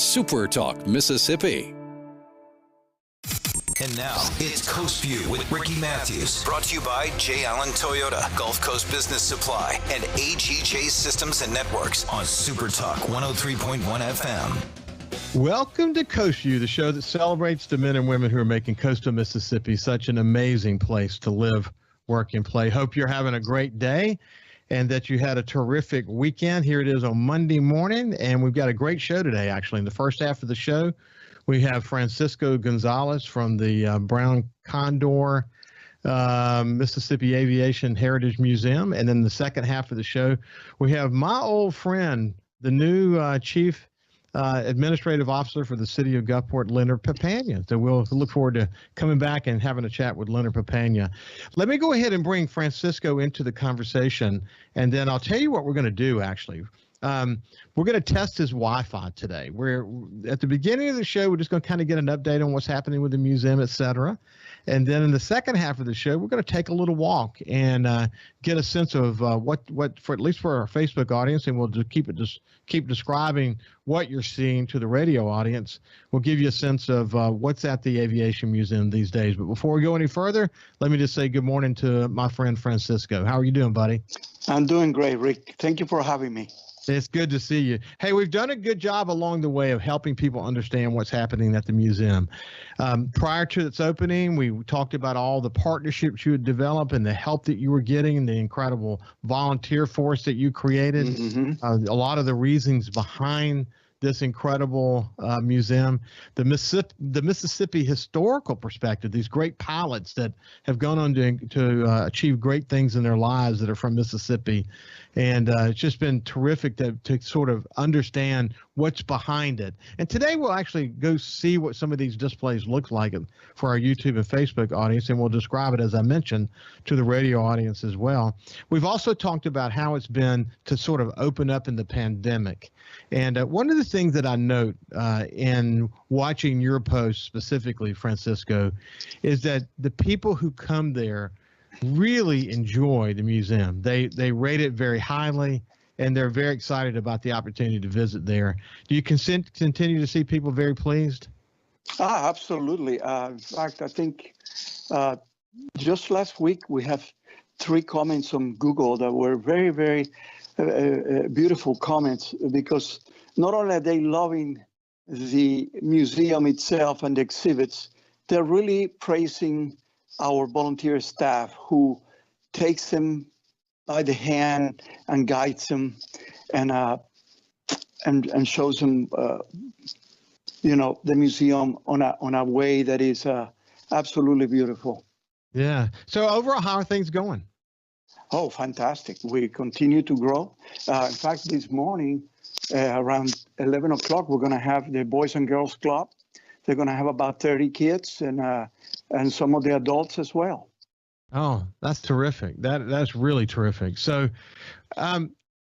SuperTalk Mississippi. And now, it's Coast View with Ricky Mathews. Brought to you by J. Allen Toyota, Gulf Coast Business Supply, and AGJ Systems and Networks on SuperTalk 103.1 FM. Welcome to Coast View, the show that celebrates the men and women who are making coastal Mississippi such an amazing place to live, work, and play. Hope you're having a great day and that you had a terrific weekend. Here it is on Monday morning, and we've got a great show today, actually. In the first half of the show, we have Francisco Gonzalez from the Brown Condor Mississippi Aviation Heritage Museum. And then the second half of the show, we have my old friend, the new Chief Administrative Officer for the City of Gulfport, Leonard Papania. So we'll look forward to coming back and having a chat with Leonard Papania. Let me go ahead and bring Francisco into the conversation, and then I'll tell you what we're going to do, actually. We're going to test his Wi-Fi today. We're at the beginning of the show, we're just going to kind of get an update on what's happening with the museum, et cetera. And then in the second half of the show, we're going to take a little walk and get a sense of what for at least for our Facebook audience, and we'll just keep describing what you're seeing to the radio audience. We'll give you a sense of what's at the Aviation Museum these days. But before we go any further, let me just say good morning to my friend Francisco. How are you doing, buddy? I'm doing great, Rick. Thank you for having me. It's good to see you. Hey, we've done a good job along the way of helping people understand what's happening at the museum. Prior to its opening, we talked about all the partnerships you had developed and the help that you were getting and the incredible volunteer force that you created. Mm-hmm. A lot of the reasons behind this incredible museum, the Mississippi historical perspective, these great pilots that have gone on to achieve great things in their lives that are from Mississippi. And it's just been terrific to sort of understand what's behind it. And today we'll actually go see what some of these displays look like for our YouTube and Facebook audience, and we'll describe it, as I mentioned, to the radio audience as well. We've also talked about how it's been to sort of open up in the pandemic. And one of the things that I note in watching your post specifically, Francisco, is that the people who come there really enjoy the museum. They rate it very highly, and they're very excited about the opportunity to visit there. Do you continue to see people very pleased? Absolutely. In fact, I think just last week we have 3 comments on Google that were very, very beautiful comments, because not only are they loving the museum itself and the exhibits, they're really praising our volunteer staff who takes them by the hand and guides them and shows them, the museum on a way that is absolutely beautiful. Yeah. So overall, how are things going? Oh, fantastic. We continue to grow. In fact, this morning, around 11 o'clock, we're going to have the Boys and Girls Club. They're going to have about 30 kids and some of the adults as well. Oh, that's terrific. That's really terrific. So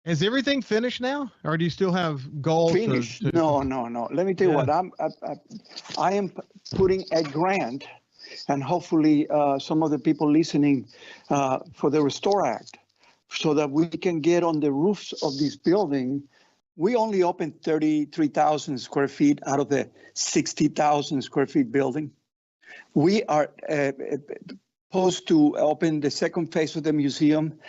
is everything finished now, or do you still have goals? Finished? No. Let me tell you what, I am putting a grant, and hopefully some of the people listening for the Restore Act, so that we can get on the roofs of this building. We only opened 33,000 square feet out of the 60,000 square feet building. We are supposed to open the second phase of the museum,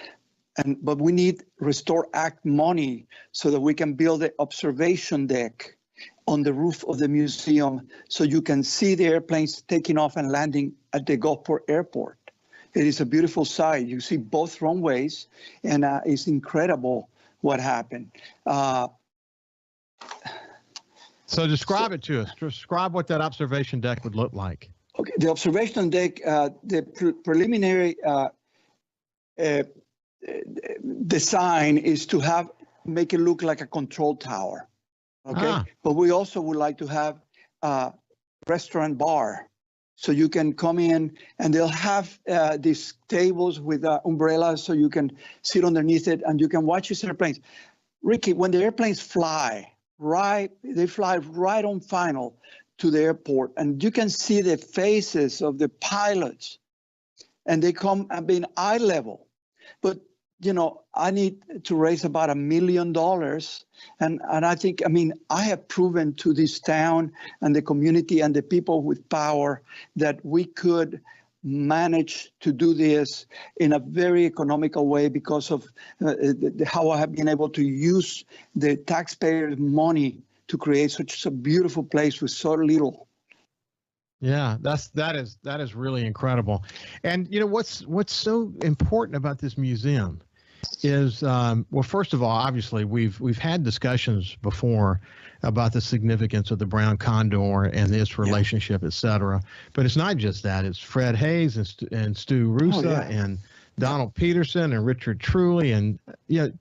but we need Restore Act money so that we can build an observation deck on the roof of the museum so you can see the airplanes taking off and landing at the Gulfport Airport. It is a beautiful sight. You see both runways, and it's incredible what happened. So describe it to us. Describe what that observation deck would look like. Okay, the observation deck, the preliminary design is to make it look like a control tower. Okay, but we also would like to have a restaurant bar, so you can come in and they'll have these tables with umbrellas, so you can sit underneath it and you can watch these airplanes. Ricky, when the airplanes fly, they fly right on final to the airport, and you can see the faces of the pilots, and they come and being eye level. But I need to raise about $1 million. And I think, I have proven to this town and the community and the people with power that we could manage to do this in a very economical way because of how I have been able to use the taxpayers' money to create such a beautiful place with so little. Yeah, that is really incredible. And what's so important about this museum is, well, first of all, obviously we've had discussions before about the significance of the brown condor and its relationship, et cetera. But it's not just that; it's Fred Hayes and Stu Rusa and Donald Peterson and Richard Truly, and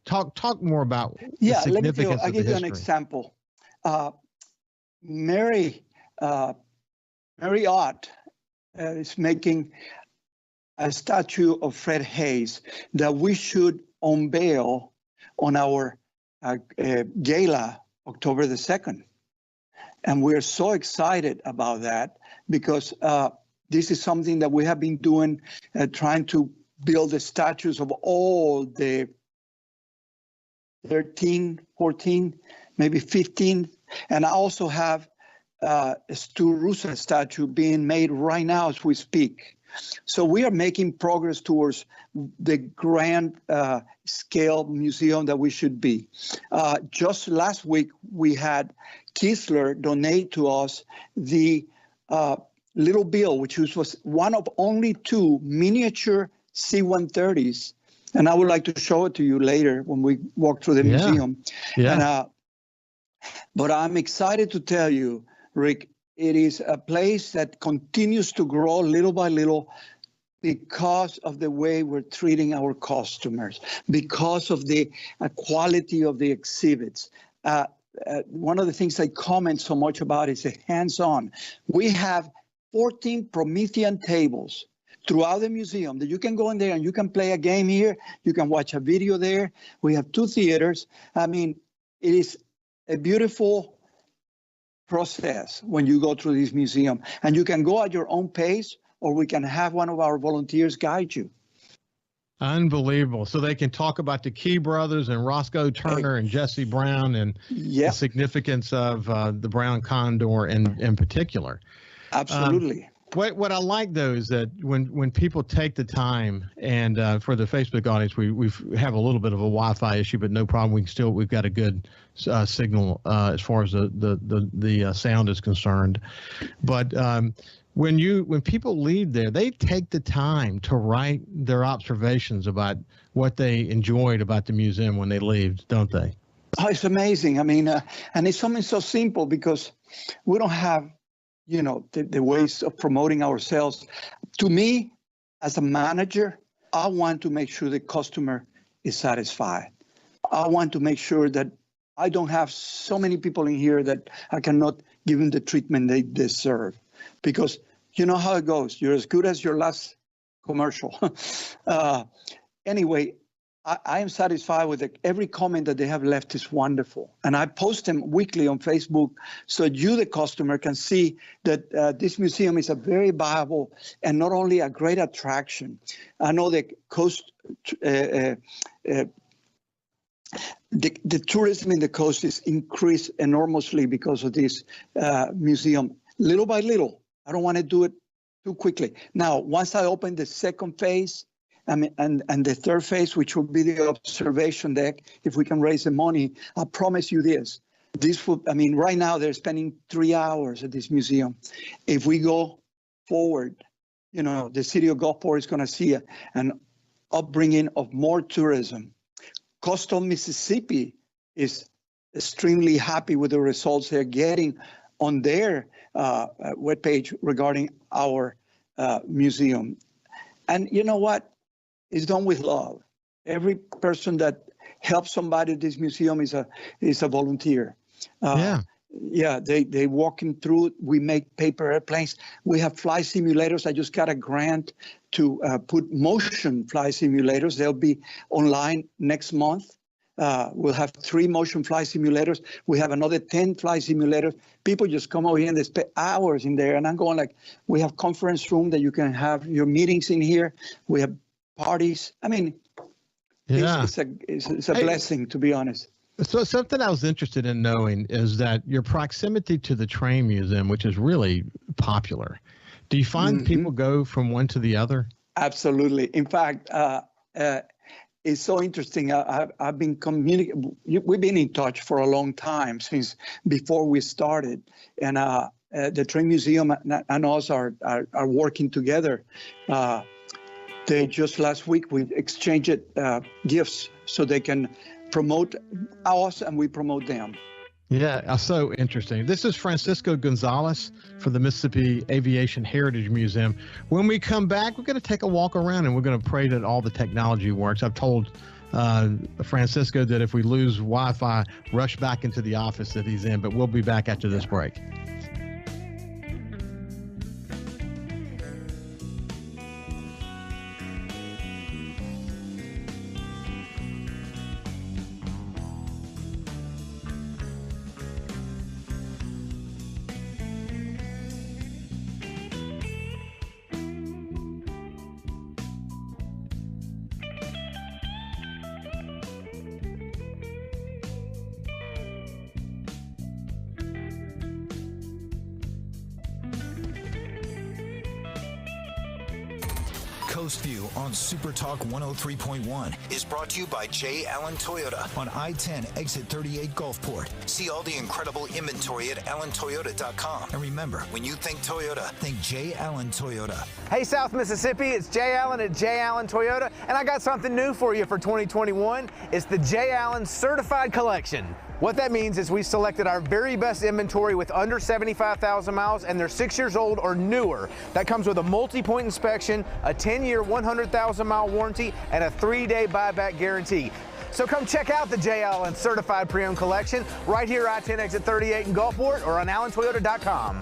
talk more about the significance I'll give you an history. example. Mary Ott is making a statue of Fred Hayes that we should unveil on our gala October the 2nd. And we're so excited about that because this is something that we have been doing, trying to build the statues of all the 13, 14, maybe 15. And I also have a Stu Rusa statue being made right now as we speak. So we are making progress towards the grand scale museum that we should be. Just last week, we had Kisler donate to us the Little Bill, which was one of only 2 miniature C-130s. And I would like to show it to you later when we walk through the museum. Yeah. But I'm excited to tell you, Rick, it is a place that continues to grow little by little because of the way we're treating our customers, because of the quality of the exhibits. One of the things I comment so much about is the hands-on. We have 14 Promethean tables throughout the museum that you can go in there and you can play a game here, you can watch a video there. We have 2 theaters. It is a beautiful process when you go through this museum, and you can go at your own pace, or we can have one of our volunteers guide you. Unbelievable. So they can talk about the Key brothers and Roscoe Turner and Jesse Brown and the significance of the brown condor in particular. Absolutely. What I like, though, is that when people take the time, and for the Facebook audience, we have a little bit of a Wi-Fi issue, but no problem. We've got a good signal as far as the sound is concerned. But when people leave there, they take the time to write their observations about what they enjoyed about the museum when they leave, don't they? Oh, it's amazing. And it's something so simple because we don't have the ways of promoting ourselves. To me, as a manager, I want to make sure the customer is satisfied. I want to make sure that I don't have so many people in here that I cannot give them the treatment they deserve. Because you know how it goes. You're as good as your last commercial. Anyway, I am satisfied with every comment that they have left is wonderful. And I post them weekly on Facebook so you, the customer, can see that this museum is a very viable and not only a great attraction. I know the coast, the tourism in the coast is increased enormously because of this museum, little by little. I don't want to do it too quickly. Now, once I open the second phase, and the third phase, which will be the observation deck, if we can raise the money, I promise you this. Right now they're spending 3 hours at this museum. If we go forward, the city of Gulfport is going to see an upbringing of more tourism. Coastal Mississippi is extremely happy with the results they're getting on their webpage regarding our museum. And you know what? It's done with love. Every person that helps somebody at this museum is a volunteer. They walking through it. We make paper airplanes. We have flight simulators. I just got a grant to put motion flight simulators. They'll be online next month. We'll have 3 motion flight simulators. We have another 10 flight simulators. People just come over here and they spend hours in there. And I'm going we have conference room that you can have your meetings in here. We have parties. Yeah. It's a blessing, to be honest. So something I was interested in knowing is that your proximity to the train museum, which is really popular. Do you find people go from one to the other? Absolutely. In fact, it's so interesting. I've been communicating. We've been in touch for a long time, since before we started, and the train museum and us are working together. They just last week we exchanged gifts so they can promote us and we promote them. Yeah, so interesting. This is Francisco Gonzalez from the Mississippi Aviation Heritage Museum. When we come back, we're going to take a walk around and we're going to pray that all the technology works. I've told Francisco that if we lose Wi-Fi, rush back into the office that he's in, but we'll be back after this break. Coast View on SuperTalk 103.1 is brought to you by J. Allen Toyota on I-10 exit 38 Gulfport. See all the incredible inventory at allentoyota.com. And remember, when you think Toyota, think J. Allen Toyota. Hey, South Mississippi, it's Jay Allen at Jay Allen Toyota, and I got something new for you for 2021. It's the Jay Allen Certified Collection. What that means is we selected our very best inventory with under 75,000 miles, and they're 6 years old or newer. That comes with a multi-point inspection, a 10-year, 100,000-mile warranty, and a 3-day buyback guarantee. So come check out the Jay Allen Certified Pre-Owned Collection right here at I-10 exit 38 in Gulfport or on allentoyota.com.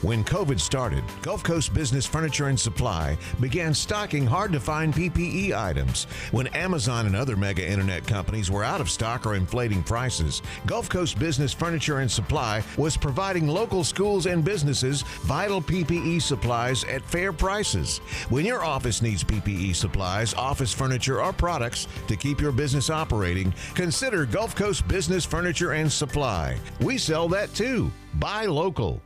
When COVID started, Gulf Coast Business Furniture and Supply began stocking hard-to-find PPE items. When Amazon and other mega internet companies were out of stock or inflating prices, Gulf Coast Business Furniture and Supply was providing local schools and businesses vital PPE supplies at fair prices. When your office needs PPE supplies, office furniture, or products to keep your business operating, consider Gulf Coast Business Furniture and Supply. We sell that too. Buy local.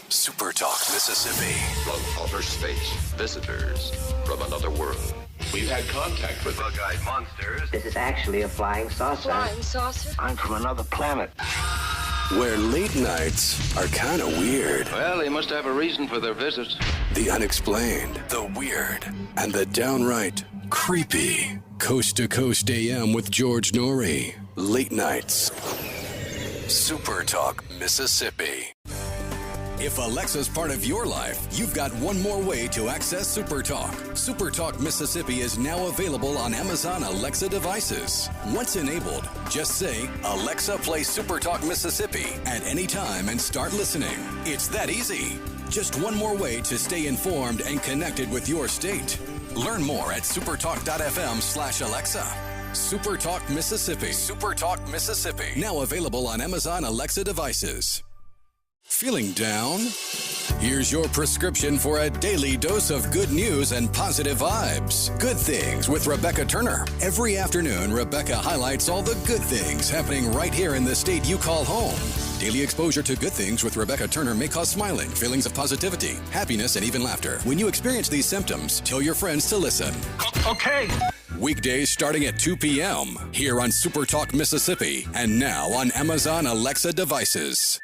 SuperTalk Mississippi. From outer space, visitors from another world. We've had contact with bug-eyed monsters. This is actually a flying saucer. Flying saucer? I'm from another planet. Where late nights are kind of weird. Well, they must have a reason for their visits. The unexplained, the weird, and the downright creepy. Coast to Coast AM with George Norrie. Late nights. SuperTalk Mississippi. If Alexa's part of your life, you've got one more way to access SuperTalk. SuperTalk Mississippi is now available on Amazon Alexa devices. Once enabled, just say, Alexa, play SuperTalk Mississippi at any time and start listening. It's that easy. Just one more way to stay informed and connected with your state. Learn more at supertalk.fm/Alexa. SuperTalk Mississippi. SuperTalk Mississippi. Now available on Amazon Alexa devices. Feeling down? Here's your prescription for a daily dose of good news and positive vibes. Good Things with Rebecca Turner. Every afternoon, Rebecca highlights all the good things happening right here in the state you call home. Daily exposure to Good Things with Rebecca Turner may cause smiling, feelings of positivity, happiness, and even laughter. When you experience these symptoms, tell your friends to listen. Okay. Weekdays starting at 2 p.m. here on SuperTalk Mississippi and now on Amazon Alexa devices.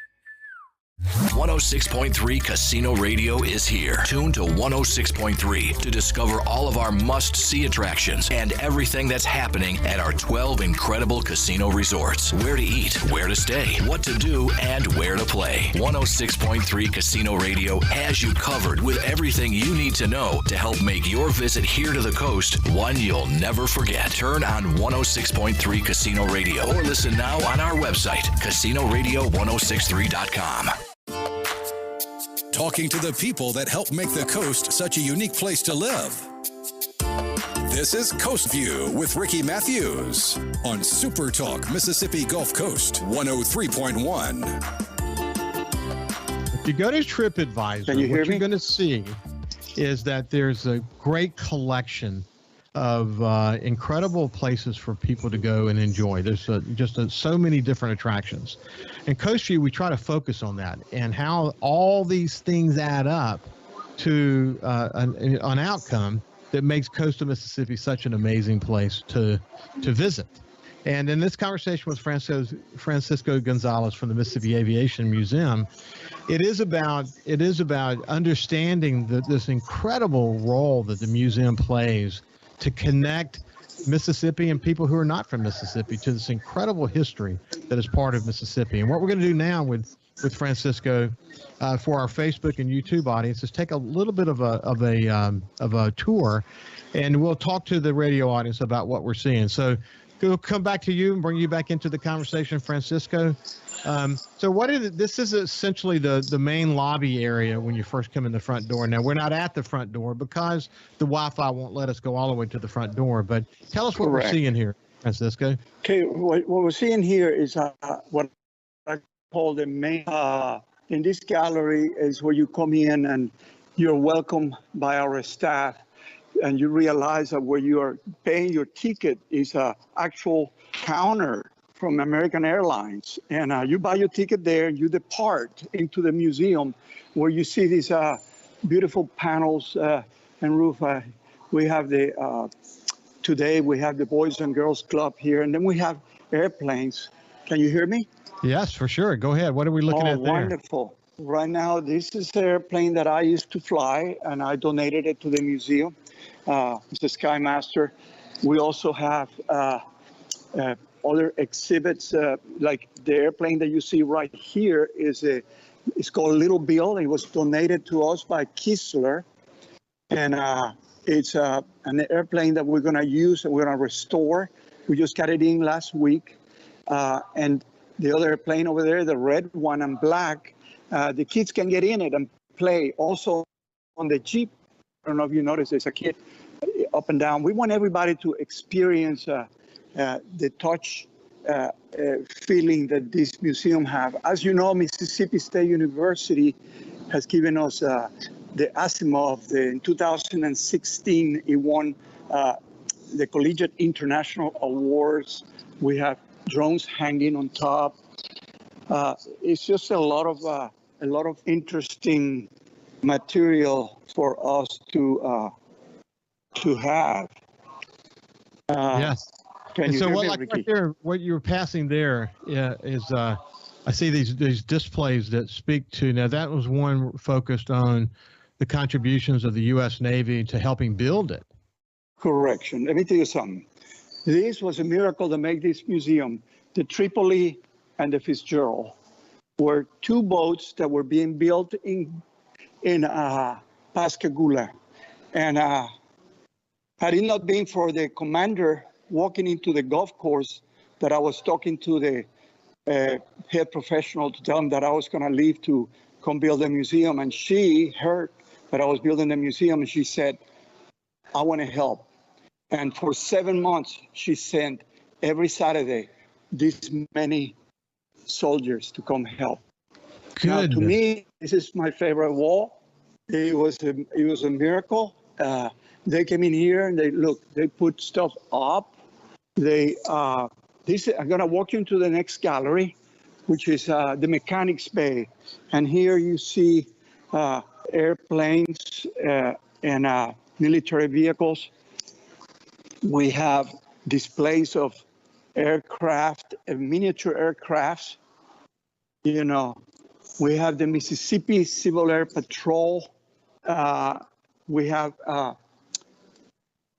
106.3 Casino Radio is here. Tune to 106.3 to discover all of our must-see attractions and everything that's happening at our 12 incredible casino resorts. Where to eat, where to stay, what to do, and where to play. 106.3 Casino Radio has you covered with everything you need to know to help make your visit here to the coast one you'll never forget. Turn on 106.3 Casino Radio or listen now on our website, casinoradio1063.com. Talking to the people that help make the coast such a unique place to live. This is Coast View with Ricky Mathews on SuperTalk Mississippi Gulf Coast 103.1. If you go to TripAdvisor, what you're going to see is that there's a great collection of incredible places for people to go and enjoy. There's so many different attractions. In Coast View, we try to focus on that and how all these things add up to an outcome that makes coastal Mississippi such an amazing place to visit. And in this conversation with Francisco Gonzalez from the Mississippi Aviation Museum, it is about understanding this incredible role that the museum plays to connect Mississippi and people who are not from Mississippi to this incredible history that is part of Mississippi. And what we're going to do now with Francisco for our Facebook and YouTube audience is take a little bit of a tour, and we'll talk to the radio audience about what we're seeing. So we'll come back to you and bring you back into the conversation, Francisco. So what is it? This is essentially the main lobby area when you first come in the front door. Now, we're not at the front door because the Wi-Fi won't let us go all the way to the front door, but tell us what we're seeing here, Francisco. Okay, what we're seeing here is what I call the main, in this gallery is where you come in and you're welcomed by our staff, and you realize that where you are paying your ticket is an actual counter from American Airlines. And you buy your ticket there and you depart into the museum where you see these beautiful panels and roof. We have today we have the Boys and Girls Club here, and then we have airplanes. Can you hear me? Yes, for sure. Go ahead. What are we looking at there? Wonderful. Right now, this is the airplane that I used to fly, and I donated it to the museum. It's the Skymaster. We also have other exhibits, like the airplane that you see right here it's called Little Bill. It was donated to us by Kistler, and it's an airplane that we're going to use and we're going to restore. We just got it in last week, and the other airplane over there, the red one and black, the kids can get in it and play. Also on the Jeep, I don't know if you noticed, there's a kid up and down. We want everybody to experience the touch feeling that this museum have. As you know, Mississippi State University has given us the Asimov. In 2016, it won the Collegiate International Awards. We have drones hanging on top. It's just a lot of interesting material for us to have. Yes. Can you so hear what, me, like Ricky? right there, what you were passing there is I see these displays that speak to. Now that was one focused on the contributions of the U.S. Navy to helping build it. Correction. Let me tell you something. This was a miracle to make this museum. The Tripoli and the Fitzgerald were two boats that were being built in Pascagoula. And had it not been for the commander walking into the golf course that I was talking to the head professional to tell him that I was going to leave to come build a museum. And she heard that I was building a museum, and she said, I want to help. And for 7 months, she sent every Saturday this many soldiers to come help. Now, to me, this is my favorite wall. It was a miracle. They came in here and they put stuff up. I'm going to walk you into the next gallery, which is the mechanics bay. And here you see airplanes and military vehicles. We have displays of aircraft, miniature aircrafts. You know, we have the Mississippi Civil Air Patrol. We have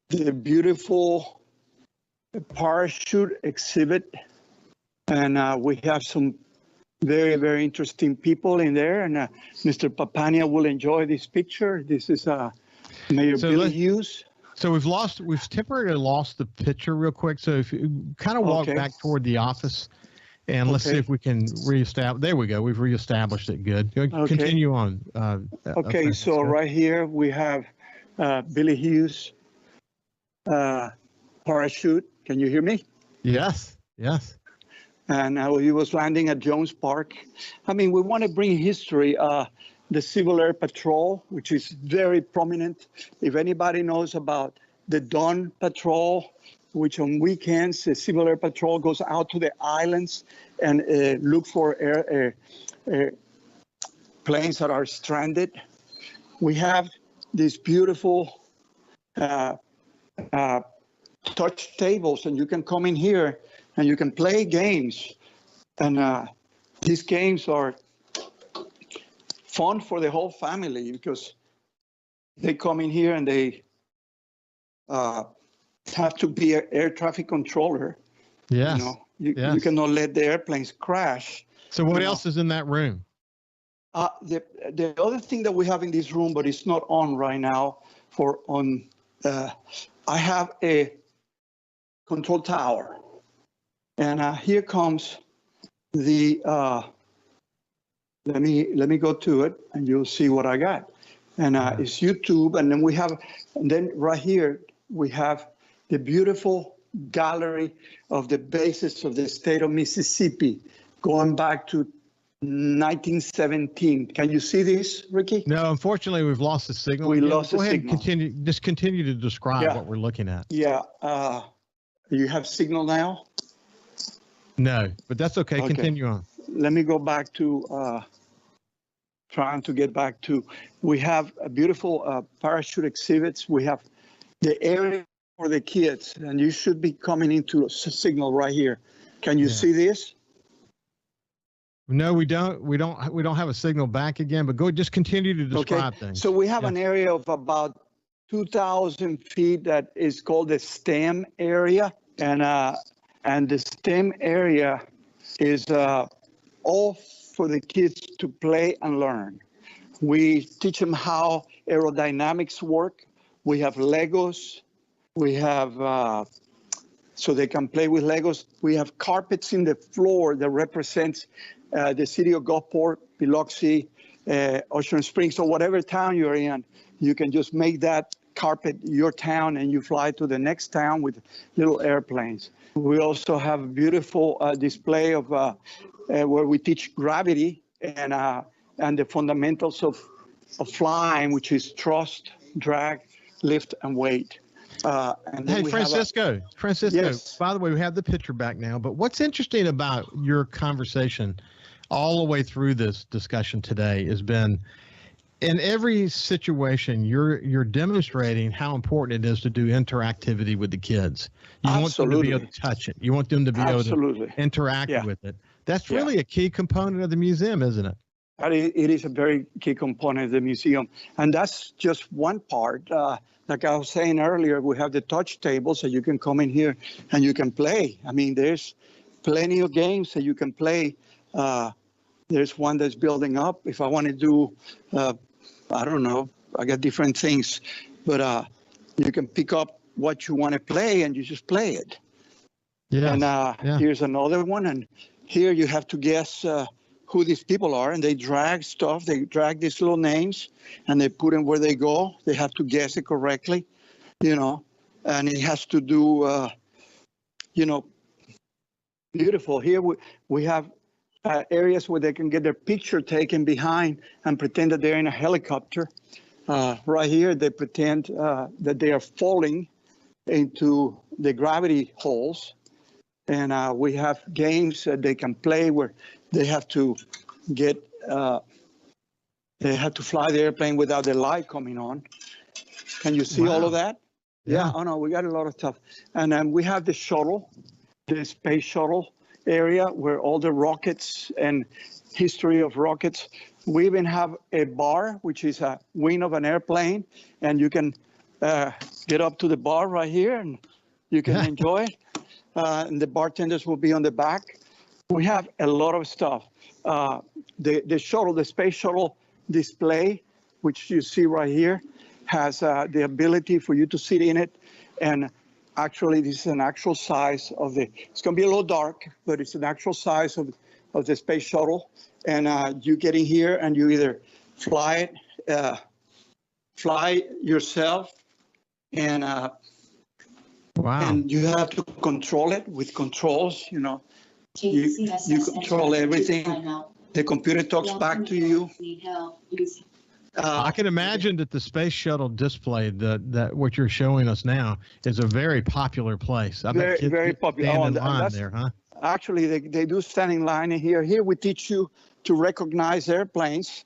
the beautiful parachute exhibit, and we have some very, very interesting people in there. And Mr. Papania will enjoy this picture. This is Mayor Billy Hughes. So we've temporarily lost the picture real quick. So if you kind of walk back toward the office, and let's see if we can reestablish. There we go. We've reestablished it. Good. Continue on. Okay. So right here we have Billy Hughes parachute. Can you hear me? Yes. Yes. And he was landing at Jones Park. I mean, we want to bring history. the Civil Air Patrol, which is very prominent. If anybody knows about the Dawn Patrol, which on weekends, the Civil Air Patrol goes out to the islands and look for planes that are stranded. We have these beautiful touch tables, and you can come in here and you can play games. And these games are fun for the whole family because they come in here and they have to be an air traffic controller. Yes. You cannot let the airplanes crash. So what else is in that room? The other thing that we have in this room, but it's not on right now, I have a control tower. And here comes the, let me go to it and you'll see what I got. And it's YouTube. And then right here, we have the beautiful gallery of the bases of the state of Mississippi, going back to 1917. Can you see this, Ricky? No, unfortunately, we've lost the signal. We lost the signal. Go ahead and continue to describe what we're looking at. Yeah. You have signal now? No, but that's okay. Continue on. Let me go back to trying to get back to, we have a beautiful parachute exhibits. We have the area for the kids, and you should be coming into a signal right here. Can you see this? No, we don't. We don't have a signal back again. But just continue to describe things. So we have an area of about 2,000 feet that is called the STEM area, and the STEM area is all for the kids to play and learn. We teach them how aerodynamics work. We have Legos. We have, so they can play with Legos. We have carpets in the floor that represents the city of Gulfport, Biloxi, Ocean Springs, or whatever town you're in. You can just make that carpet your town and you fly to the next town with little airplanes. We also have a beautiful display of where we teach gravity and the fundamentals of flying, which is thrust, drag, lift, and weight. Hey, Francisco, yes. By the way, we have the picture back now, but what's interesting about your conversation all the way through this discussion today has been, in every situation, you're demonstrating how important it is to do interactivity with the kids. You want them to be able to touch it. You want them to be able to interact with it. That's really a key component of the museum, isn't it? It is a very key component of the museum. And that's just one part. Like I was saying earlier, we have the touch table, so you can come in here and you can play. I mean, there's plenty of games that you can play. There's one that's building up. If I want to do, I don't know, I got different things, but you can pick up what you want to play and you just play it. Yeah. And here's another one. And here you have to guess who these people are, and they drag stuff. They drag these little names, and they put them where they go. They have to guess it correctly, and it has to do, beautiful. Here we have areas where they can get their picture taken behind and pretend that they're in a helicopter. Right here, they pretend that they are falling into the gravity holes. And we have games that they can play where they have to fly the airplane without the light coming on. Can you see all of that? Yeah. Oh no, we got a lot of stuff. And then we have the shuttle, the space shuttle area where all the rockets and history of rockets. We even have a bar, which is a wing of an airplane, and you can get up to the bar right here and you can enjoy it. And the bartenders will be on the back. We have a lot of stuff. The shuttle, the space shuttle display, which you see right here, has the ability for you to sit in it. And actually, this is an actual size of it's going to be a little dark, but it's an actual size of the space shuttle. And you get in here and you either fly yourself, and and you have to control it with controls, you control everything. The computer talks back to you. I can imagine that the space shuttle display, that what you're showing us now, is a very popular place. I bet kids very popular. stand in line there, huh? Actually, they do stand in line here. Here we teach you to recognize airplanes.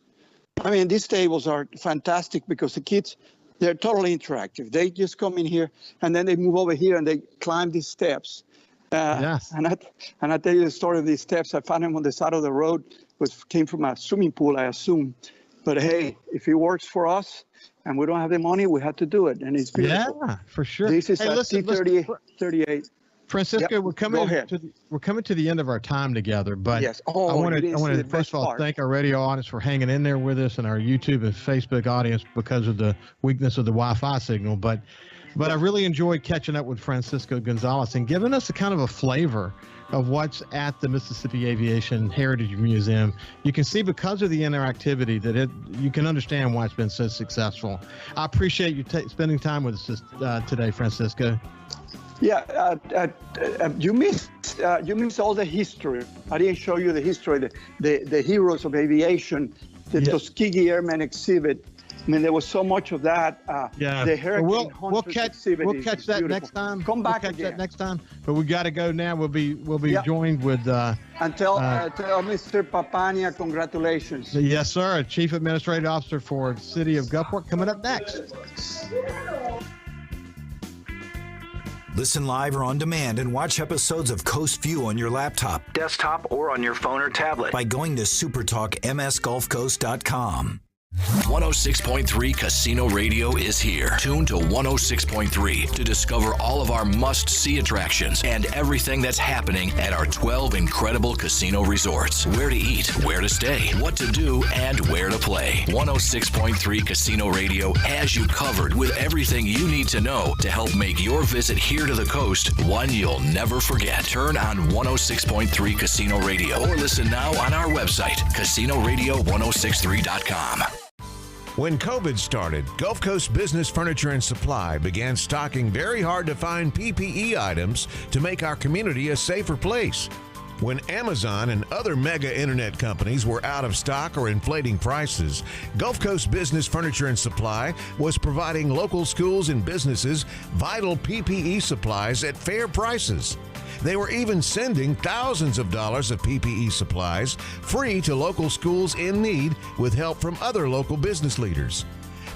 I mean, these tables are fantastic because the kids, they're totally interactive. They just come in here and then they move over here and they climb these steps. Yes. And I tell you the story of these steps. I found them on the side of the road, which came from a swimming pool, I assume. But hey, if it works for us and we don't have the money, we have to do it. And it's beautiful. Yeah, for sure. This is T-38. Francisco, Yep. we're coming to the end of our time together, but yes. I want to first of all part. thank our radio audience for hanging in there with us and our YouTube and Facebook audience because of the weakness of the Wi-Fi signal. But I really enjoyed catching up with Francisco Gonzalez and giving us a kind of a flavor of what's at the Mississippi Aviation Heritage Museum. You can see because of the interactivity that you can understand why it's been so successful. I appreciate you spending time with us today, Francisco. Yeah, you missed all the history. I didn't show you the history, the heroes of aviation, the Tuskegee Airmen exhibit. I mean, there was so much of that. The Hurricane Hunters exhibit. We'll catch that next time. Come back we'll catch again. that next time. But we got to go now. We'll be joined with. And tell Mr. Papania congratulations. Yes, sir. Chief Administrative Officer for the City of Gulfport coming up next. Listen live or on demand and watch episodes of Coast View on your laptop, Desktop or on your phone or tablet. by going to supertalkmsgulfcoast.com. 106.3 Casino Radio is here. Tune to 106.3 to discover all of our must-see attractions and everything that's happening at our 12 incredible casino resorts. Where to eat, where to stay, what to do, and where to play. 106.3 Casino Radio has you covered with everything you need to know to help make your visit here to the coast one you'll never forget. Turn on 106.3 Casino Radio or listen now on our website, CasinoRadio1063.com. When COVID started, Gulf Coast Business Furniture and Supply began stocking very hard-to-find PPE items to make our community a safer place. When Amazon and other mega internet companies were out of stock or inflating prices, Gulf Coast Business Furniture and Supply was providing local schools and businesses vital PPE supplies at fair prices. They were even sending thousands of dollars of PPE supplies free to local schools in need with help from other local business leaders.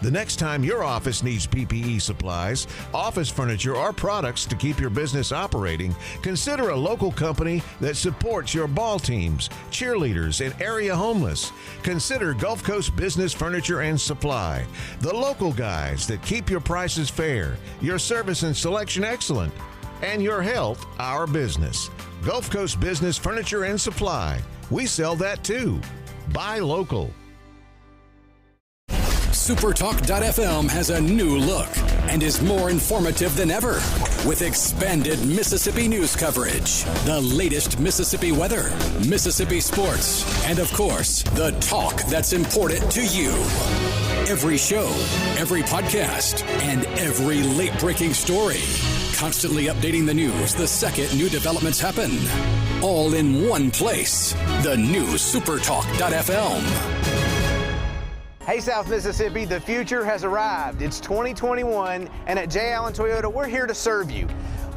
The next time your office needs PPE supplies, office furniture, or products to keep your business operating, consider a local company that supports your ball teams, cheerleaders, and area homeless. Consider Gulf Coast Business Furniture and Supply, the local guys that keep your prices fair, your service and selection excellent, and your health our business. Gulf Coast Business Furniture and Supply. We sell that too. Buy local. SuperTalk.fm has a new look and is more informative than ever with expanded Mississippi news coverage, the latest Mississippi weather, Mississippi sports, and of course, the talk that's important to you. Every show, every podcast, and every late-breaking story. Constantly updating the news the second new developments happen. All in one place. The new SuperTalk.fm. Hey, South Mississippi, the future has arrived. It's 2021, and at J. Allen Toyota, we're here to serve you.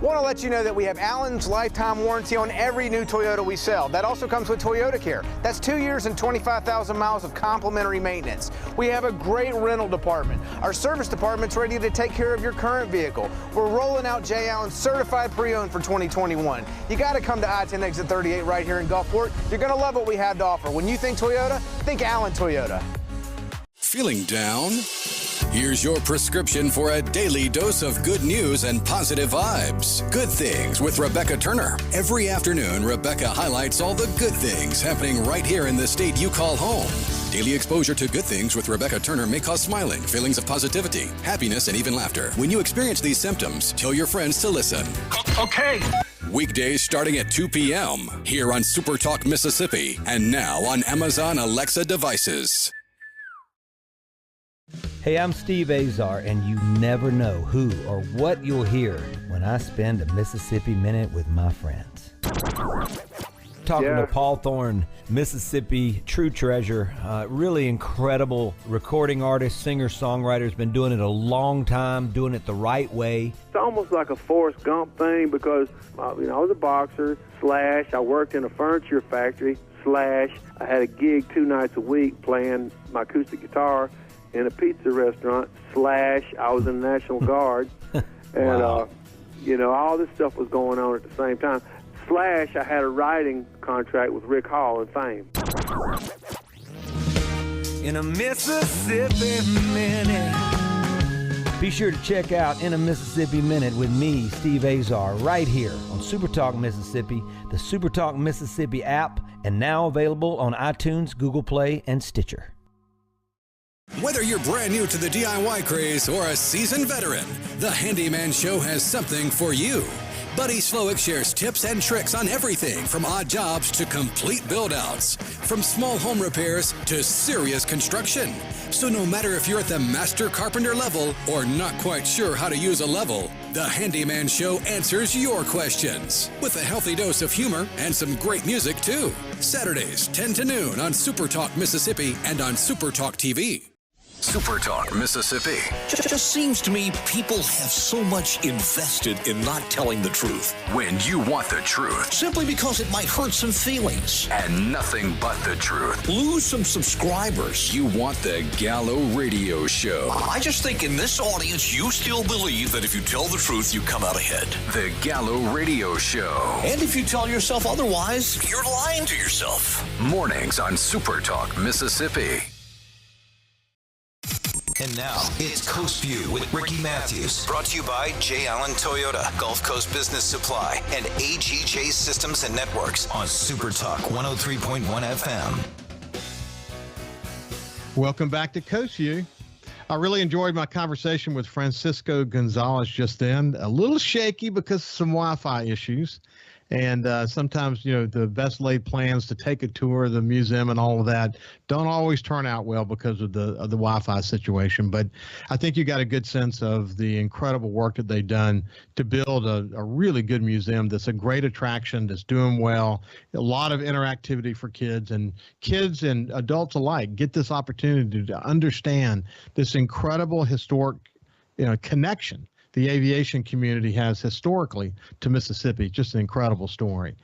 Want to let you know that we have Allen's lifetime warranty on every new Toyota we sell. That also comes with Toyota Care. That's 2 years and 25,000 miles of complimentary maintenance. We have a great rental department. Our service department's ready to take care of your current vehicle. We're rolling out J. Allen certified pre-owned for 2021. You got to come to I-10 exit 38 right here in Gulfport. You're going to love what we have to offer. When you think Toyota, think Allen Toyota. Feeling down? Here's your prescription for a daily dose of good news and positive vibes. Good Things with Rebecca Turner. Every afternoon, Rebecca highlights all the good things happening right here in the state you call home. Daily exposure to Good Things with Rebecca Turner may cause smiling, feelings of positivity, happiness, and even laughter. When you experience these symptoms, tell your friends to listen. Okay. Weekdays starting at 2 p.m. here on SuperTalk Mississippi and now on Amazon Alexa devices. Hey, I'm Steve Azar, and you never know who or what you'll hear when I spend a Mississippi Minute with my friends. Talking to Paul Thorne, Mississippi true treasure, really incredible recording artist, singer, songwriter. Has been doing it a long time, doing it the right way. It's almost like a Forrest Gump thing because, I was a boxer, / I worked in a furniture factory, / I had a gig 2 nights a week playing my acoustic guitar in a pizza restaurant, / I was in the National Guard. And, wow. All this stuff was going on at the same time. / I had a writing contract with Rick Hall and Fame. In a Mississippi Minute. Be sure to check out In a Mississippi Minute with me, Steve Azar, right here on SuperTalk Mississippi, the SuperTalk Mississippi app, and now available on iTunes, Google Play, and Stitcher. Whether you're brand new to the DIY craze or a seasoned veteran, the Handyman Show has something for you. Buddy Slowick shares tips and tricks on everything from odd jobs to complete build-outs, from small home repairs to serious construction. So no matter if you're at the master carpenter level or not quite sure how to use a level, the Handyman Show answers your questions with a healthy dose of humor and some great music too. Saturdays, 10 to noon on SuperTalk Mississippi and on SuperTalk TV. SuperTalk Mississippi. Just seems to me people have so much invested in not telling the truth. When you want the truth. Simply because it might hurt some feelings. And nothing but the truth. Lose some subscribers. You want the Gallo Radio Show. I just think in this audience, you still believe that if you tell the truth, you come out ahead. The Gallo Radio Show. And if you tell yourself otherwise, you're lying to yourself. Mornings on SuperTalk Mississippi. And now, it's Coast View with Ricky Mathews. Brought to you by J. Allen Toyota, Gulf Coast Business Supply, and AGJ Systems and Networks on SuperTalk 103.1 FM. Welcome back to Coast View. I really enjoyed my conversation with Francisco Gonzalez just then. A little shaky because of some Wi-Fi issues. And sometimes, the best laid plans to take a tour of the museum and all of that don't always turn out well because of the Wi-Fi situation. But I think you got a good sense of the incredible work that they've done to build a really good museum that's a great attraction, that's doing well, a lot of interactivity for kids and adults alike get this opportunity to understand this incredible historic connection the aviation community has historically to Mississippi. Just an incredible story.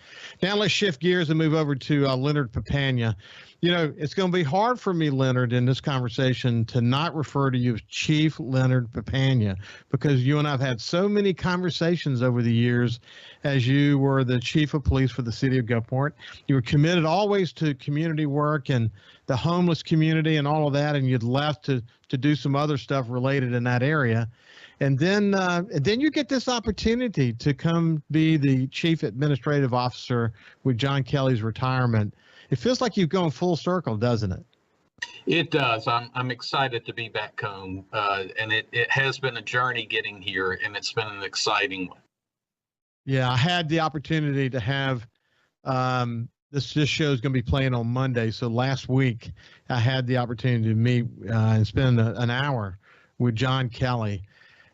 Now let's shift gears and move over to Leonard Papania. It's going to be hard for me, Leonard, in this conversation to not refer to you as Chief Leonard Papania, because you and I have had so many conversations over the years as you were the chief of police for the city of Gulfport. You were committed always to community work and the homeless community and all of that, and you'd left to do some other stuff related in that area. And then you get this opportunity to come be the chief administrative officer with John Kelly's retirement. It feels like you've gone full circle, doesn't it? It does. I'm excited to be back home, and it has been a journey getting here, and it's been an exciting one. Yeah, I had the opportunity to have this show is going to be playing on Monday. So last week I had the opportunity to meet and spend an hour with John Kelly.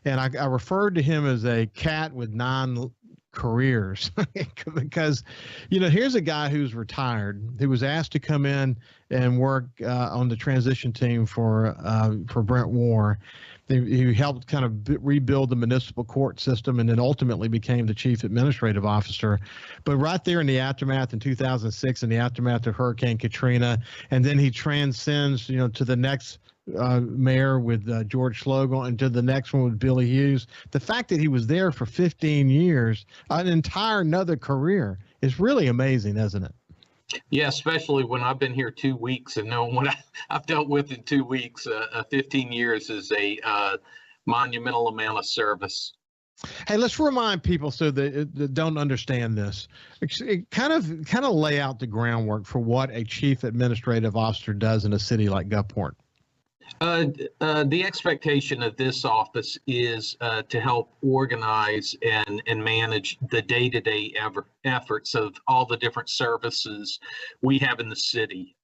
And I referred to him as a cat with 9 careers because, here's a guy who's retired, who was asked to come in and work on the transition team for Brent War. He helped kind of rebuild the municipal court system and then ultimately became the chief administrative officer. But right there in the aftermath in 2006, in the aftermath of Hurricane Katrina, and then he transcends, to the next mayor with George Schloegel and to the next one with Billy Hughes. The fact that he was there for 15 years, an entire another career, is really amazing, isn't it? Yeah, especially when I've been here 2 weeks and knowing what I've dealt with in 2 weeks. 15 years is a monumental amount of service. Hey, let's remind people so that don't understand this. Kind of lay out the groundwork for what a chief administrative officer does in a city like Gulfport. The expectation of this office is to help organize and manage the day-to-day efforts of all the different services we have in the city.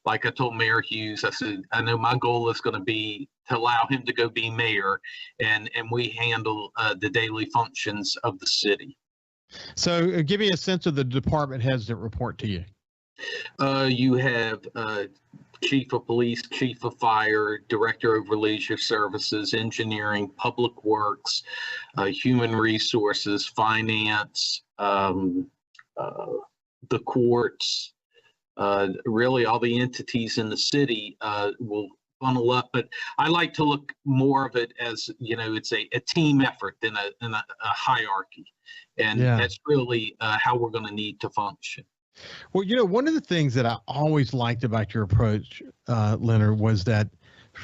Like I told Mayor Hughes, I said, I know my goal is going to be to allow him to go be mayor, and we handle the daily functions of the city. So give me a sense of the department heads that report to you. You have Chief of Police, Chief of Fire, Director of Leisure Services, Engineering, Public Works, Human Resources, Finance, the courts, really all the entities in the city will funnel up. But I like to look more of it as, it's a team effort than a hierarchy. And that's really how we're going to need to function. Well, one of the things that I always liked about your approach, Leonard, was that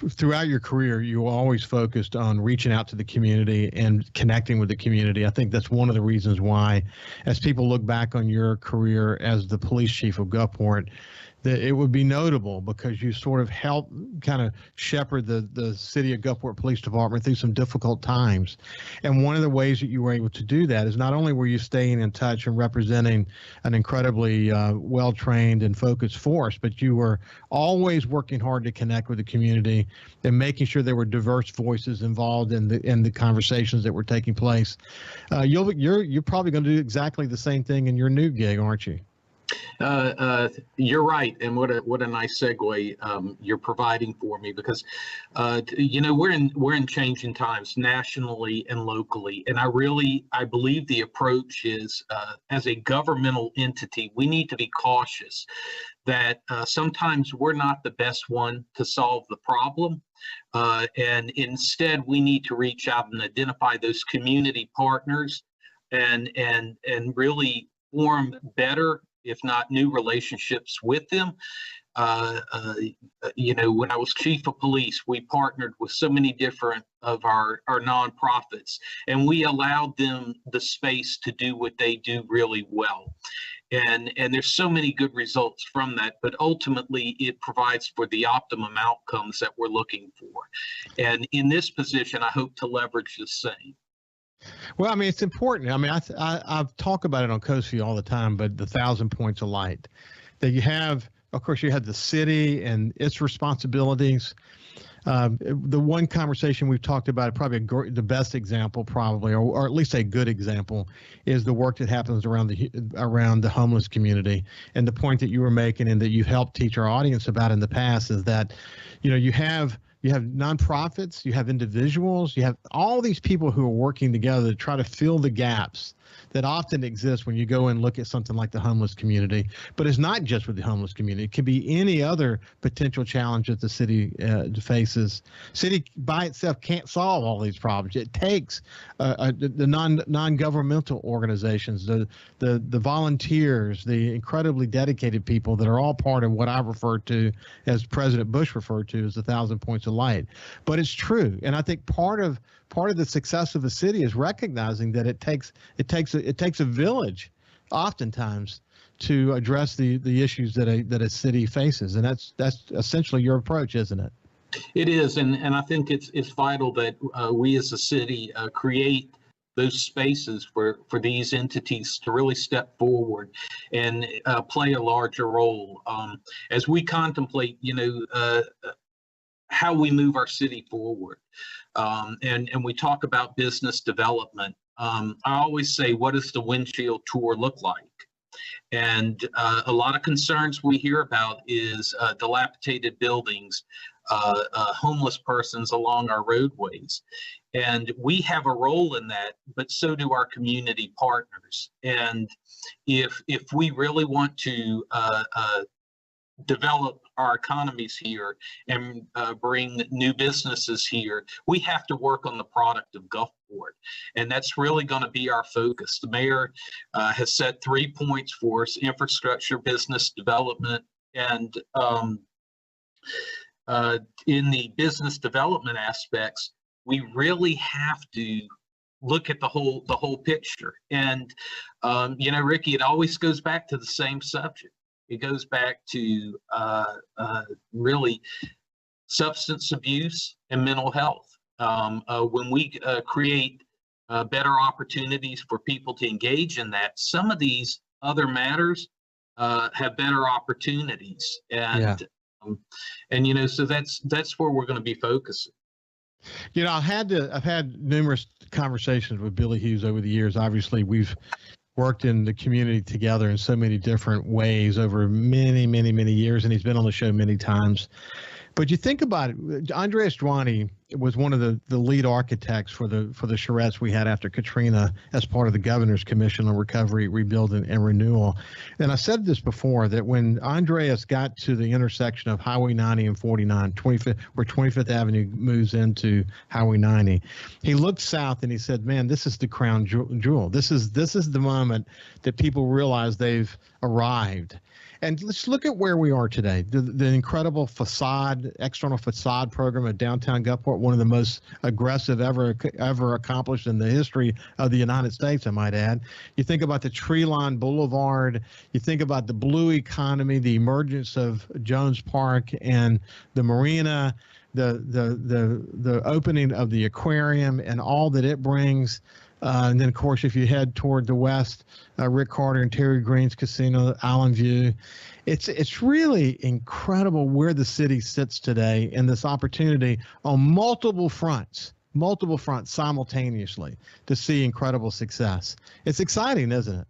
throughout your career, you always focused on reaching out to the community and connecting with the community. I think that's one of the reasons why, as people look back on your career as the police chief of Gulfport, that it would be notable because you sort of helped kind of shepherd the city of Gulfport Police Department through some difficult times. And one of the ways that you were able to do that is not only were you staying in touch and representing an incredibly well-trained and focused force, but you were always working hard to connect with the community and making sure there were diverse voices involved in the conversations that were taking place. You're probably going to do exactly the same thing in your new gig, aren't you? You're right, and what a nice segue you're providing for me, because we're in changing times nationally and locally, and I believe the approach is as a governmental entity, we need to be cautious that sometimes we're not the best one to solve the problem, and instead we need to reach out and identify those community partners and really form better, if not new, relationships with them. When I was chief of police, we partnered with so many different of our nonprofits, and we allowed them the space to do what they do really well. And there's so many good results from that, but ultimately it provides for the optimum outcomes that we're looking for. And in this position, I hope to leverage the same. Well, I mean, it's important. I mean, I've talked about it on Coast View all the time, but the 1,000 points of light that you have, of course, you have the city and its responsibilities. The one conversation we've talked about, probably the best example, probably, or at least a good example, is the work that happens around the homeless community. And the point that you were making and that you've helped teach our audience about in the past is that, you have nonprofits, you have individuals, you have all these people who are working together to try to fill the gaps that often exist when you go and look at something like the homeless community. But it's not just with the homeless community. It could be any other potential challenge that the city faces. City by itself can't solve all these problems. It takes the non-governmental organizations, the volunteers, the incredibly dedicated people that are all part of what I refer to, as President Bush referred to, as the 1,000 points of light. But it's true, and I think part of the success of a city is recognizing that it takes a village, oftentimes, to address the issues that a city faces, and that's essentially your approach, isn't it? It is, and I think it's vital that we as a city create those spaces for these entities to really step forward and play a larger role as we contemplate, how we move our city forward. And we talk about business development. I always say, what does the windshield tour look like? And a lot of concerns we hear about is dilapidated buildings, homeless persons along our roadways. And we have a role in that, but so do our community partners. And if we really want to develop our economies here and bring new businesses here, we have to work on the product of Gulfport. And that's really going to be our focus. The mayor has set 3 points for us: infrastructure, business development, and in the business development aspects, we really have to look at the whole picture. And Ricky, it always goes back to the same subject. It goes back to really substance abuse and mental health. When we create better opportunities for people to engage in that, some of these other matters have better opportunities. And so that's where we're going to be focusing. I've had numerous conversations with Billy Hughes over the years. Obviously, we've worked in the community together in so many different ways over many, many, many years, and he's been on the show many times. But you think about it, Andreas Dwani was one of the lead architects for the charrettes we had after Katrina as part of the Governor's Commission on Recovery, Rebuild, and Renewal. And I said this before, that when Andreas got to the intersection of Highway 90 and 49, where 25th Avenue moves into Highway 90, he looked south and he said, man, this is the crown jewel. This is the moment that people realize they've arrived. And let's look at where we are today. The incredible external facade program at downtown Gulfport, one of the most aggressive ever accomplished in the history of the United States, I might add. You think about the tree-lined boulevard. You think about the blue economy, the emergence of Jones Park and the marina, the opening of the aquarium and all that it brings. And then, of course, if you head toward the west, Rick Carter and Terry Green's casino, Island View. It's really incredible where the city sits today and this opportunity on multiple fronts simultaneously to see incredible success. It's exciting, isn't it?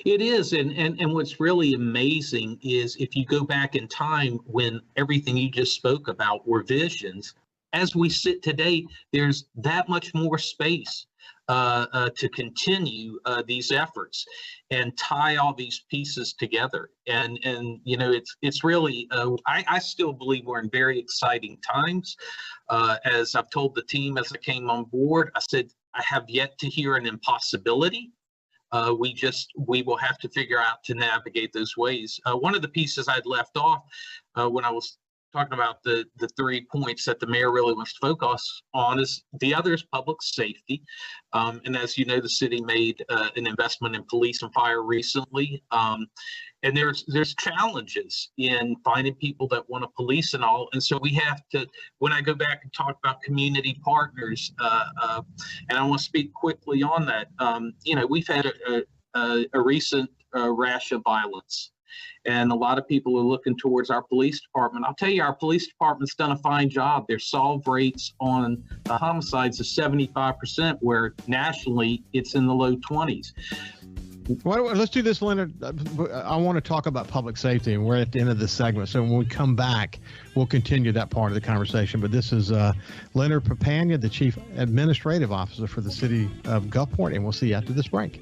It is. And what's really amazing is if you go back in time when everything you just spoke about were visions, as we sit today, there's that much more space to continue these efforts and tie all these pieces together. And you know, it's really, I still believe we're in very exciting times. As I've told the team as I came on board, I said, I have yet to hear an impossibility. We will have to figure out to navigate those ways. One of the pieces I'd left off when I was talking about the 3 points that the mayor really wants to focus on is the other is public safety. And as you know, the city made an investment in police and fire recently. And there's challenges in finding people that want to police and all. And so we have to, when I go back and talk about community partners, and I want to speak quickly on that, you know, we've had a recent rash of violence. And a lot of people are looking towards our police department. I'll tell you, our police department's done a fine job. Their solve rates on homicides is 75%, where nationally it's in the low 20s. Well, let's do this, Leonard. I want to talk about public safety, and we're at the end of this segment. So when we come back, we'll continue that part of the conversation. But this is Leonard Papania, the Chief Administrative Officer for the City of Gulfport, and we'll see you after this break.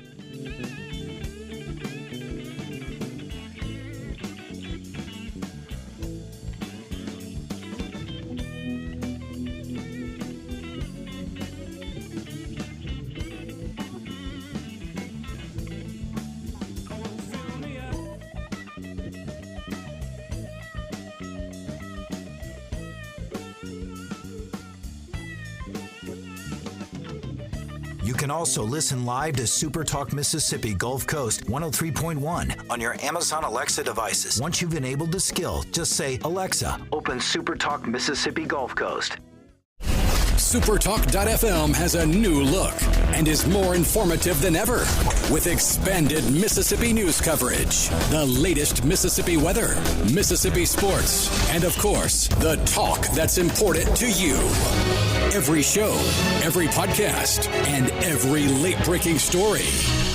You can also listen live to Super Talk Mississippi Gulf Coast 103.1 on your Amazon Alexa devices. Once you've enabled the skill, just say, Alexa, open Super Talk Mississippi Gulf Coast. SuperTalk.fm has a new look and is more informative than ever with expanded Mississippi news coverage, the latest Mississippi weather, Mississippi sports, and of course, the talk that's important to you. Every show, every podcast, and every late-breaking story.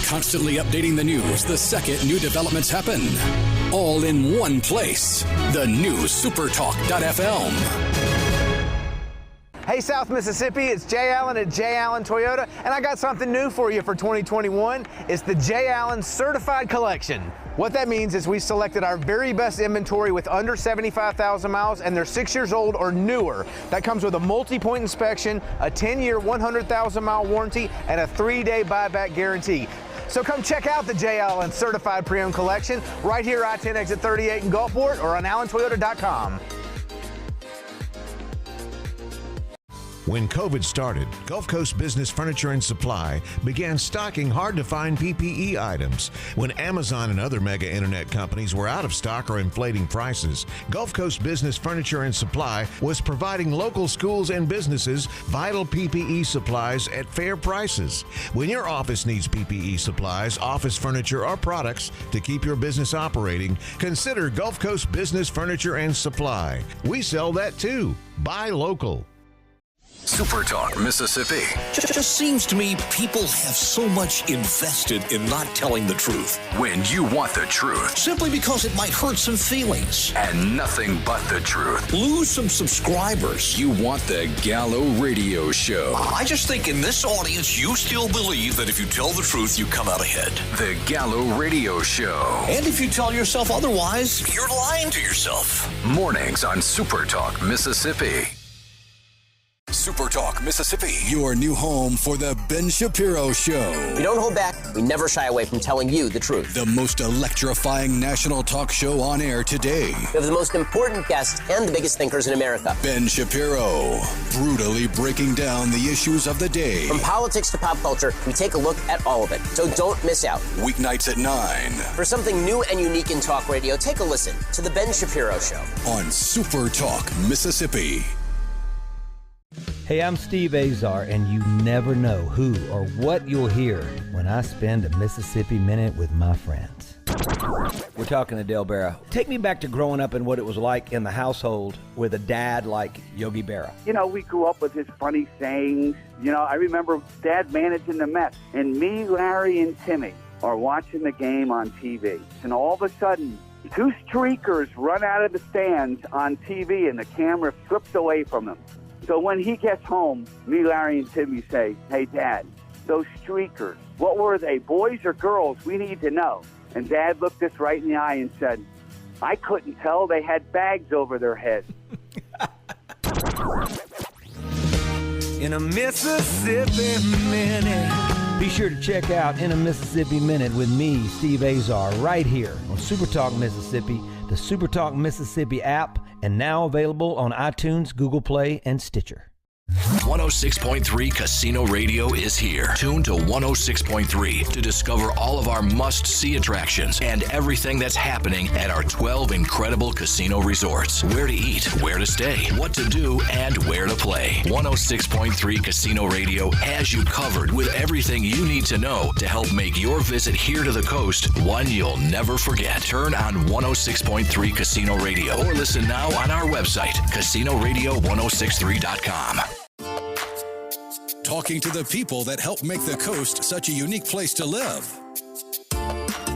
Constantly updating the news the second new developments happen. All in one place. The new SuperTalk.fm. Hey, South Mississippi, it's Jay Allen at Jay Allen Toyota, and I got something new for you for 2021. It's the Jay Allen Certified Collection. What that means is we selected our very best inventory with under 75,000 miles, and they're 6 years old or newer. That comes with a multi-point inspection, a 10-year, 100,000-mile warranty, and a 3-day buyback guarantee. So come check out the Jay Allen Certified Pre-Owned Collection right here, I-10 exit 38 in Gulfport, or on allentoyota.com. When COVID started, Gulf Coast Business Furniture and Supply began stocking hard-to-find PPE items. When Amazon and other mega internet companies were out of stock or inflating prices, Gulf Coast Business Furniture and Supply was providing local schools and businesses vital PPE supplies at fair prices. When your office needs PPE supplies, office furniture, or products to keep your business operating, consider Gulf Coast Business Furniture and Supply. We sell that too. Buy local. SuperTalk Mississippi. Just seems to me people have so much invested in not telling the truth. When you want the truth. Simply because it might hurt some feelings. And nothing but the truth. Lose some subscribers. You want the Gallo Radio Show. I just think in this audience, you still believe that if you tell the truth, you come out ahead. The Gallo Radio Show. And if you tell yourself otherwise, you're lying to yourself. Mornings on SuperTalk Mississippi. SuperTalk Mississippi, your new home for the Ben Shapiro Show. We don't hold back. We never shy away from telling you the truth. The most electrifying national talk show on air today. We have the most important guests and the biggest thinkers in America. Ben Shapiro, brutally breaking down the issues of the day. From politics to pop culture, we take a look at all of it. So don't miss out. Weeknights at 9. For something new and unique in talk radio, take a listen to The Ben Shapiro Show. On SuperTalk Mississippi. Hey, I'm Steve Azar, and you never know who or what you'll hear when I spend a Mississippi Minute with my friends. We're talking to Dale Berra. Take me back to growing up and what it was like in the household with a dad like Yogi Berra. You know, we grew up with his funny sayings. You know, I remember Dad managing the Mets, and me, Larry, and Timmy are watching the game on TV. And all of a sudden, two streakers run out of the stands on TV, and the camera flips away from them. So when he gets home, me, Larry, and Timmy say, "Hey, Dad, those streakers, what were they, boys or girls? We need to know." And Dad looked us right in the eye and said, "I couldn't tell. They had bags over their heads." In a Mississippi Minute. Be sure to check out In a Mississippi Minute with me, Steve Azar, right here on SuperTalk Mississippi, the SuperTalk Mississippi app, and now available on iTunes, Google Play, and Stitcher. 106.3 Casino Radio is here. Tune to 106.3 to discover all of our must-see attractions and everything that's happening at our 12 incredible casino resorts. Where to eat, where to stay, what to do, and where to play. 106.3 Casino Radio has you covered with everything you need to know to help make your visit here to the coast one you'll never forget. Turn on 106.3 Casino Radio or listen now on our website, CasinoRadio1063.com. Talking to the people that help make the coast such a unique place to live.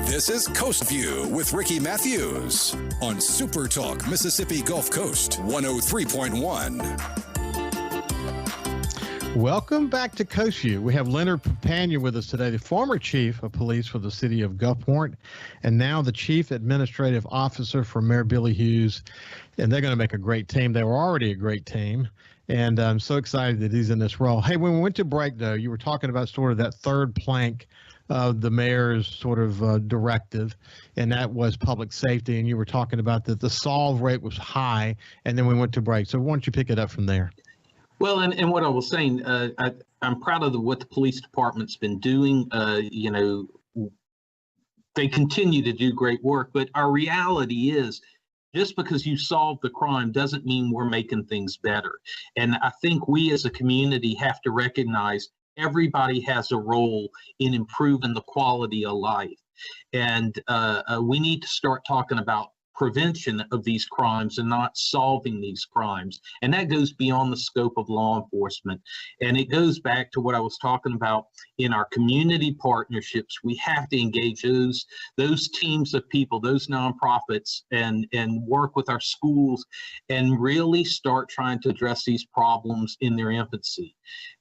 This is Coast View with Ricky Mathews on SuperTalk Mississippi Gulf Coast 103.1. Welcome back to Coast View. We have Leonard Papania with us today, the former chief of police for the city of Gulfport, and now the chief administrative officer for Mayor Billy Hughes. And they're going to make a great team. They were already a great team. And I'm so excited that he's in this role. Hey, when we went to break, though, you were talking about sort of that third plank of the mayor's sort of directive, and that was public safety. And you were talking about that the solve rate was high, and then we went to break. So why don't you pick it up from there? Well, and what I was saying, I'm proud of what the police department's been doing. You know, they continue to do great work, but our reality is, just because you solve the crime doesn't mean we're making things better. And I think we as a community have to recognize everybody has a role in improving the quality of life. And we need to start talking about prevention of these crimes and not solving these crimes. And that goes beyond the scope of law enforcement. And it goes back to what I was talking about in our community partnerships. We have to engage those teams of people, those nonprofits, and work with our schools and really start trying to address these problems in their infancy.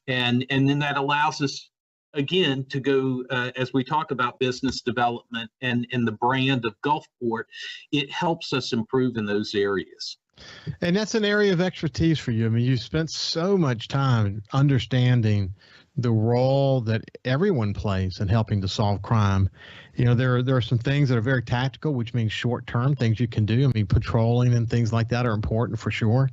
And then that allows us, again, to go, as we talk about business development and the brand of Gulfport, it helps us improve in those areas. And that's an area of expertise for you. I mean, you spent so much time understanding the role that everyone plays in helping to solve crime. You know, there are some things that are very tactical, which means short-term things you can do. I mean, patrolling and things like that are important for sure.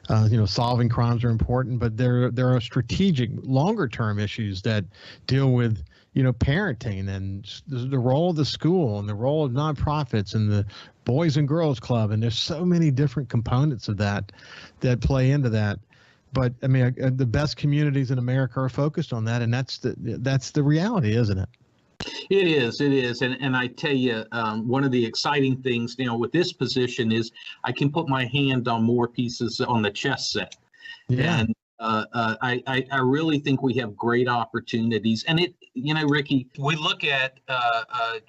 You know, solving crimes are important, but there are strategic, longer-term issues that deal with, you know, parenting and the role of the school and the role of nonprofits and the Boys and Girls Club. And there's so many different components of that play into that. But I mean, the best communities in America are focused on that, and that's the reality, isn't it? It is. And I tell you, one of the exciting things, you know, with this position is I can put my hand on more pieces on the chess set. Yeah. And I really think we have great opportunities. And Ricky, we look at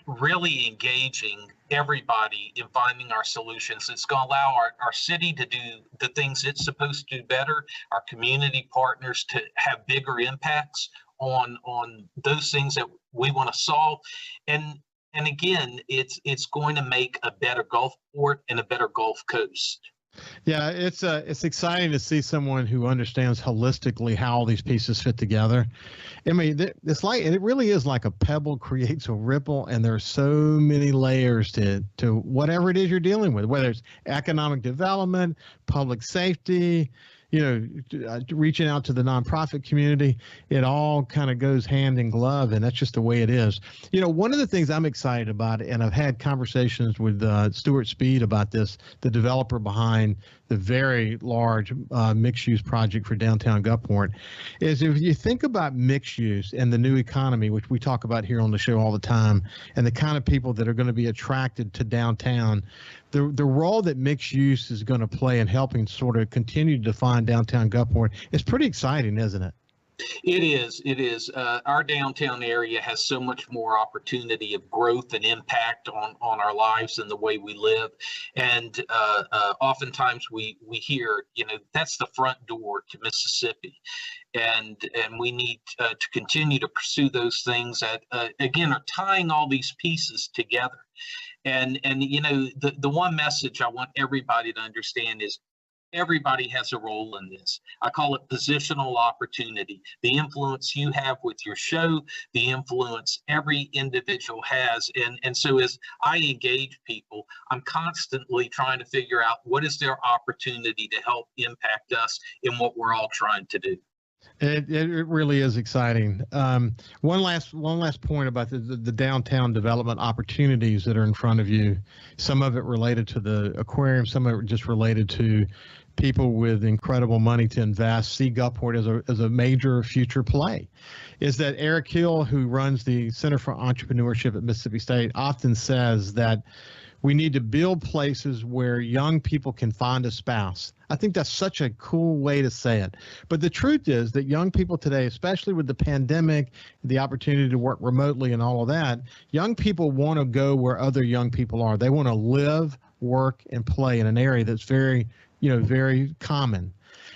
really engaging everybody in finding our solutions. It's going to allow our city to do the things it's supposed to do better, our community partners to have bigger impacts on those things that we want to solve. And again, it's going to make a better Gulfport and a better Gulf Coast. Yeah, it's exciting to see someone who understands holistically how all these pieces fit together. I mean, it really is like a pebble creates a ripple, and there are so many layers to whatever it is you're dealing with, whether it's economic development, public safety, reaching out to the nonprofit community. It all kind of goes hand in glove, and that's just the way it is. One of the things I'm excited about, and I've had conversations with Stuart Speed about this, the developer behind the very large mixed-use project for downtown Gulfport, is if you think about mixed use and the new economy, which we talk about here on the show all the time, and the kind of people that are going to be attracted to downtown, the role that mixed use is going to play in helping sort of continue to define downtown Gulfport is pretty exciting, isn't it? It is. Our downtown area has so much more opportunity of growth and impact on our lives and the way we live. And oftentimes we hear, that's the front door to Mississippi. And we need to continue to pursue those things that, again, are tying all these pieces together. And the one message I want everybody to understand is everybody has a role in this. I call it positional opportunity. The influence you have with your show, the influence every individual has. And so as I engage people, I'm constantly trying to figure out what is their opportunity to help impact us in what we're all trying to do. It really is exciting. One last point about the downtown development opportunities that are in front of you. Some of it related to the aquarium, some of it just related to people with incredible money to invest. See Gulfport as a major future play. Is that Eric Hill, who runs the Center for Entrepreneurship at Mississippi State, often says that we need to build places where young people can find a spouse. I think that's such a cool way to say it. But the truth is that young people today, especially with the pandemic, the opportunity to work remotely and all of that, young people want to go where other young people are. They want to live, work, and play in an area that's very, very common.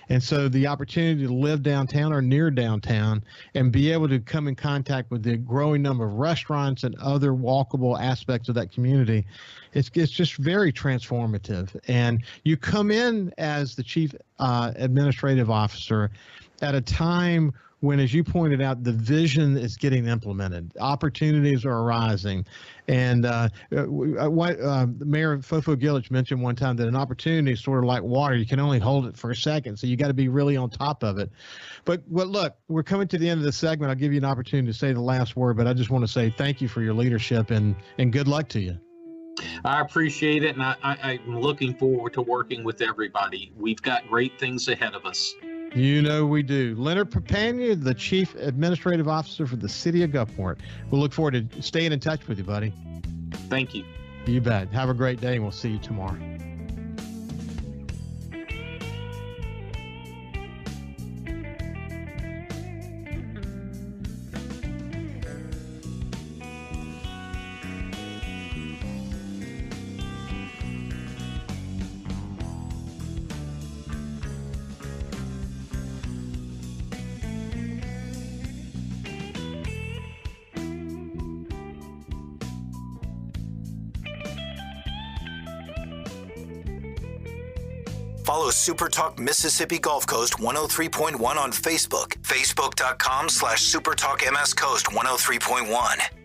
And so the opportunity to live downtown or near downtown and be able to come in contact with the growing number of restaurants and other walkable aspects of that community, it's just very transformative. And you come in as the chief administrative officer at a time when, as you pointed out, the vision is getting implemented, opportunities are arising. And what Mayor Fofo Gillich mentioned one time, that an opportunity is sort of like water. You can only hold it for a second, so you got to be really on top of it. But look, we're coming to the end of the segment. I'll give you an opportunity to say the last word, but I just want to say thank you for your leadership and good luck to you. I appreciate it, and I'm looking forward to working with everybody. We've got great things ahead of us. We do. Leonard Papania, the Chief Administrative Officer for the City of Gulfport. We'll look forward to staying in touch with you, buddy. Thank you. You bet. Have a great day, and we'll see you tomorrow. Follow SuperTalk Mississippi Gulf Coast 103.1 on Facebook. Facebook.com/SuperTalk MS Coast 103.1.